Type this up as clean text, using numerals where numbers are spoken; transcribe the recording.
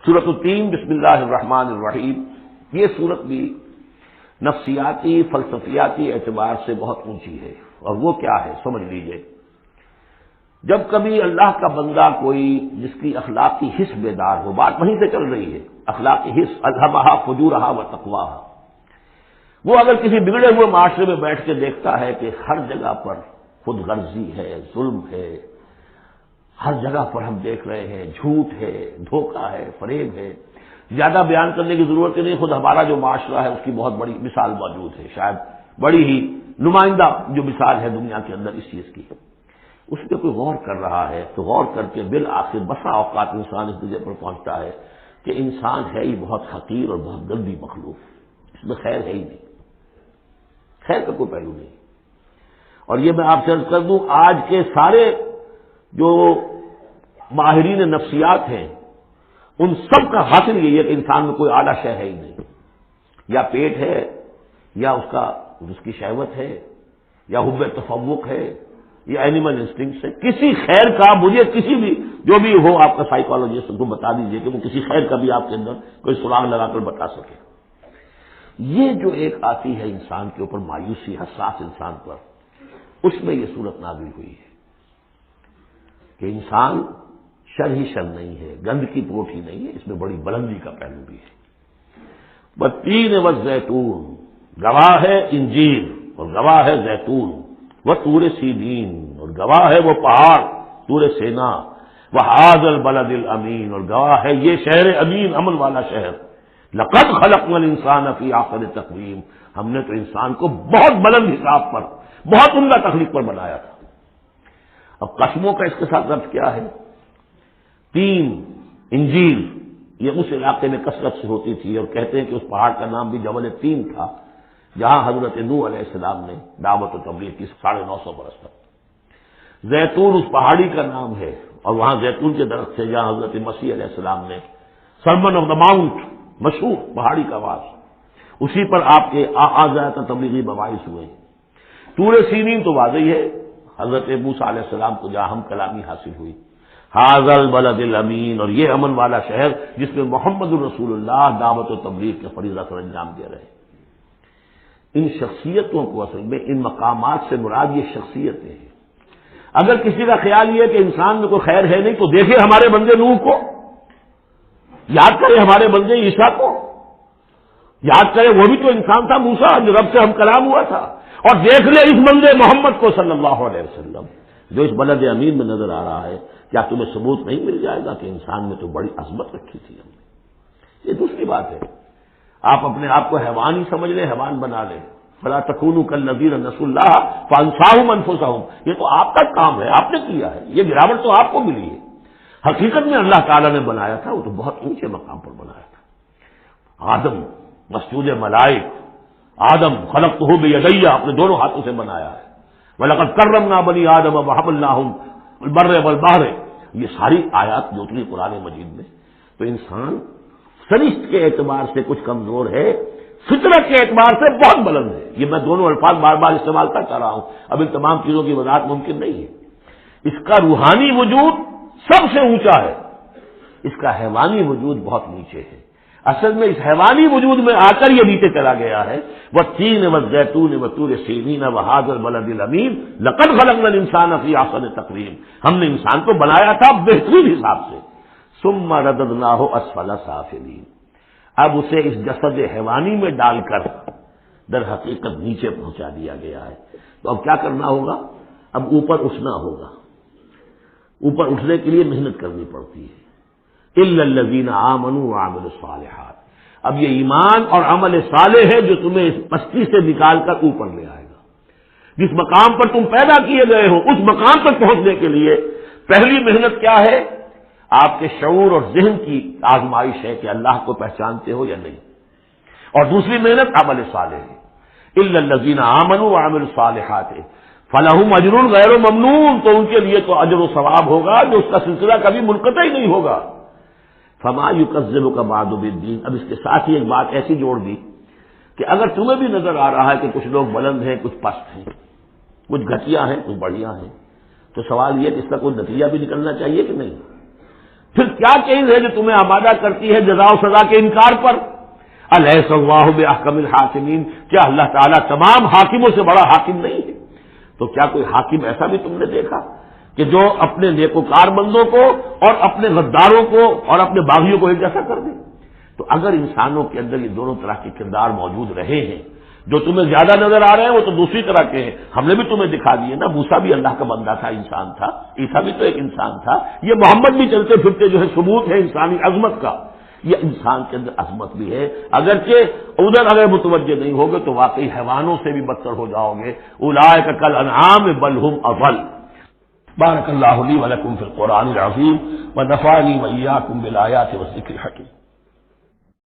سورۃ التین بسم اللہ الرحمن الرحیم. یہ سورت بھی نفسیاتی فلسفیاتی اعتبار سے بہت اونچی ہے. اور وہ کیا ہے سمجھ لیجئے. جب کبھی اللہ کا بندہ کوئی جس کی اخلاقی حس بیدار ہو، بات وہیں سے چل رہی ہے، اخلاقی حس الہمہا فجورہا و تقواہا، وہ اگر کسی بگڑے ہوئے معاشرے میں بیٹھ کے دیکھتا ہے کہ ہر جگہ پر خود غرضی ہے، ظلم ہے، ہر جگہ پر ہم دیکھ رہے ہیں جھوٹ ہے، دھوکہ ہے، فریب ہے. زیادہ بیان کرنے کی ضرورت نہیں، خود ہمارا جو معاشرہ ہے اس کی بہت بڑی مثال موجود ہے، شاید بڑی ہی نمائندہ جو مثال ہے دنیا کے اندر اس چیز کی. اس پہ کوئی غور کر رہا ہے تو غور کر کے بالآخر بسا اوقات انسان اس درجے پر پہنچتا ہے کہ انسان ہے ہی بہت حقیر اور بہت گندی مخلوق، اس میں خیر ہے ہی نہیں، خیر کا کوئی پہلو نہیں. اور یہ میں آپ سے عرض کر دوں، آج کے سارے جو ماہرین نفسیات ہیں ان سب کا حاصل یہی ہے کہ انسان میں کوئی اعلیٰ شے ہے ہی نہیں. یا پیٹ ہے، یا اس کی شہوت ہے، یا حب تفوق ہے، یا اینیمل انسٹنکٹس ہے. کسی خیر کا مجھے کسی بھی جو بھی ہو آپ کا سائیکالوجسٹ کو بتا دیجئے کہ وہ کسی خیر کا بھی آپ کے اندر کوئی سراغ لگا کر بتا سکے. یہ جو ایک آتی ہے انسان کے اوپر مایوسی، حساس انسان پر، اس میں یہ صورت نازل ہوئی ہے کہ انسان شر ہی شر نہیں ہے، گند کی پروٹ ہی نہیں ہے، اس میں بڑی بلندی کا پہلو بھی ہے. والتین والزیتون، گواہ ہے انجیل اور گواہ ہے زیتون، وطور سینین، اور گواہ ہے وہ پہاڑ طور سینا، وہذا البلد الامین، اور گواہ ہے یہ شہر امین، امن والا شہر. لقد خلقنا الانسان فی احسن تقویم، ہم نے تو انسان کو بہت بلند حساب پر، بہت عمدہ تخلیق پر بنایا تھا. اب قسموں کا اس کے ساتھ لفظ کیا ہے؟ تین، انجیل، یہ اس علاقے میں کثرت سے ہوتی تھی، اور کہتے ہیں کہ اس پہاڑ کا نام بھی جبل تین تھا جہاں حضرت نوح علیہ السلام نے دعوت و تبلیغ کی 950 برس تک. زیتون اس پہاڑی کا نام ہے، اور وہاں زیتون کے درخت سے جہاں حضرت مسیح علیہ السلام نے سرمن آف دا ماؤنٹ، مشہور پہاڑی کا واس، اسی پر آپ کے آزاد تبلیغی مباحث ہوئے. طور سینین تو واضح ہے، حضرت موسیٰ علیہ السلام کو جہاں ہم کلامی حاصل ہوئی. ھذا البلد الامین، اور یہ امن والا شہر جس میں محمد الرسول اللہ دعوت و تبلیغ کے فریضہ سر انجام دے رہے. ان شخصیتوں کو اصل میں ان مقامات سے مراد یہ شخصیتیں ہیں. اگر کسی کا خیال یہ ہے کہ انسان میں کوئی خیر ہے نہیں تو دیکھیں ہمارے بندے نوح کو، یاد کریں ہمارے بندے عیسیٰ کو، یاد کریں وہ بھی تو انسان تھا، موسیٰ جو رب سے ہم کلام ہوا تھا. اور دیکھ لیں اس بندے محمد کو صلی اللہ علیہ وسلم جو اس بلد امین میں نظر آ رہا ہے. کیا تمہیں ثبوت نہیں مل جائے گا کہ انسان میں تو بڑی عظمت رکھی تھی ہم نے؟ یہ دوسری بات ہے. آپ اپنے آپ کو حیوان ہی سمجھ لیں، حیوان بنا لیں. فلا تکونوا کالذین نسوا اللہ فانساہم انفسہم، یہ تو آپ کا کام ہے، آپ نے کیا ہے، یہ گراوٹ تو آپ کو ملی ہے. حقیقت میں اللہ تعالیٰ نے بنایا تھا وہ تو بہت اونچے مقام پر بنایا تھا. آدم مسجود ملائک، آدم خلقتہ بیدی، اپنے دونوں ہاتھوں سے بنایا ہے. وَلَقَدْ كَرَّمْنَا بَنِي آدَمَ وَحَمَلْنَاهُمْ فِي الْبَرِّ وَالْبَحْرِ، یہ ساری آیات جو اتری قرآن مجید میں. تو انسان سرشت کے اعتبار سے کچھ کمزور ہے، فطرت کے اعتبار سے بہت بلند ہے. یہ میں دونوں الفاظ بار بار استعمال کرتا رہا ہوں، اب ان تمام چیزوں کی وضاحت ممکن نہیں ہے. اس کا روحانی وجود سب سے اونچا ہے، اس کا حیوانی وجود بہت نیچے ہے. اصل میں اس حیوانی وجود میں آ کر یہ نیچے چلا گیا ہے. والتین والزیتون وطور سینین وھذا البلد الامین لقد خلقنا الانسان فی احسن تقویم، ہم نے انسان کو بنایا تھا بہترین حساب سے. ثم رددناہ اسفل سافلین، اب اسے اس جسد حیوانی میں ڈال کر در حقیقت نیچے پہنچا دیا گیا ہے. تو اب کیا کرنا ہوگا؟ اب اوپر اٹھنا ہوگا. اوپر اٹھنے کے لیے محنت کرنی پڑتی ہے. الا الذین آمنوا وعملوا الصالحات، اب یہ ایمان اور عمل صالح ہے جو تمہیں اس پستی سے نکال کر اوپر لے آئے گا. جس مقام پر تم پیدا کیے گئے ہو اس مقام تک پہنچنے کے لیے پہلی محنت کیا ہے؟ آپ کے شعور اور ذہن کی آزمائش ہے کہ اللہ کو پہچانتے ہو یا نہیں. اور دوسری محنت عمل صالح ہے. الا الذین آمنوا وعملوا الصالحات فلہم اجر غیر ممنون، تو ان کے لیے تو اجر و ثواب ہوگا جو اس کا سلسلہ کبھی منقطع ہی نہیں ہوگا. فما یکذبک بعد بالدین، اب اس کے ساتھ ہی ایک بات ایسی جوڑ دی کہ اگر تمہیں بھی نظر آ رہا ہے کہ کچھ لوگ بلند ہیں، کچھ پست ہیں، کچھ گھٹیا ہیں، کچھ بڑھیا ہیں، تو سوال یہ کہ اس کا کوئی نتیجہ بھی نکلنا چاہیے کہ نہیں. پھر کیا چیز ہے جو تمہیں آمادہ کرتی ہے جزا و سزا کے انکار پر؟ الیس اللہ باحکم الحاکمین، کیا اللہ تعالیٰ تمام حاکموں سے بڑا حاکم نہیں ہے؟ تو کیا کوئی حاکم ایسا بھی تم نے دیکھا کہ جو اپنے نیکوکار بندوں کو اور اپنے غداروں کو اور اپنے باغیوں کو ایک جیسا کر دے؟ تو اگر انسانوں کے اندر یہ دونوں طرح کے کردار موجود رہے ہیں، جو تمہیں زیادہ نظر آ رہے ہیں وہ تو دوسری طرح کے ہیں، ہم نے بھی تمہیں دکھا دیے نا، موسیٰ بھی اللہ کا بندہ تھا، انسان تھا، عیسیٰ بھی تو ایک انسان تھا، یہ محمد بھی چلتے پھرتے جو ہے ثبوت ہے انسانی عظمت کا، یہ انسان کے اندر عظمت بھی ہے، اگرچہ ادھر اگر متوجہ نہیں ہوگے تو واقعی حیوانوں سے بھی بدتر ہو جاؤ گے، اولئک کالانعام بل هم اضل۔ بارک اللہ لی ولکم فی القرآن العظیم ونفعنی وإیاکم بالآیات والذکر الحکیم۔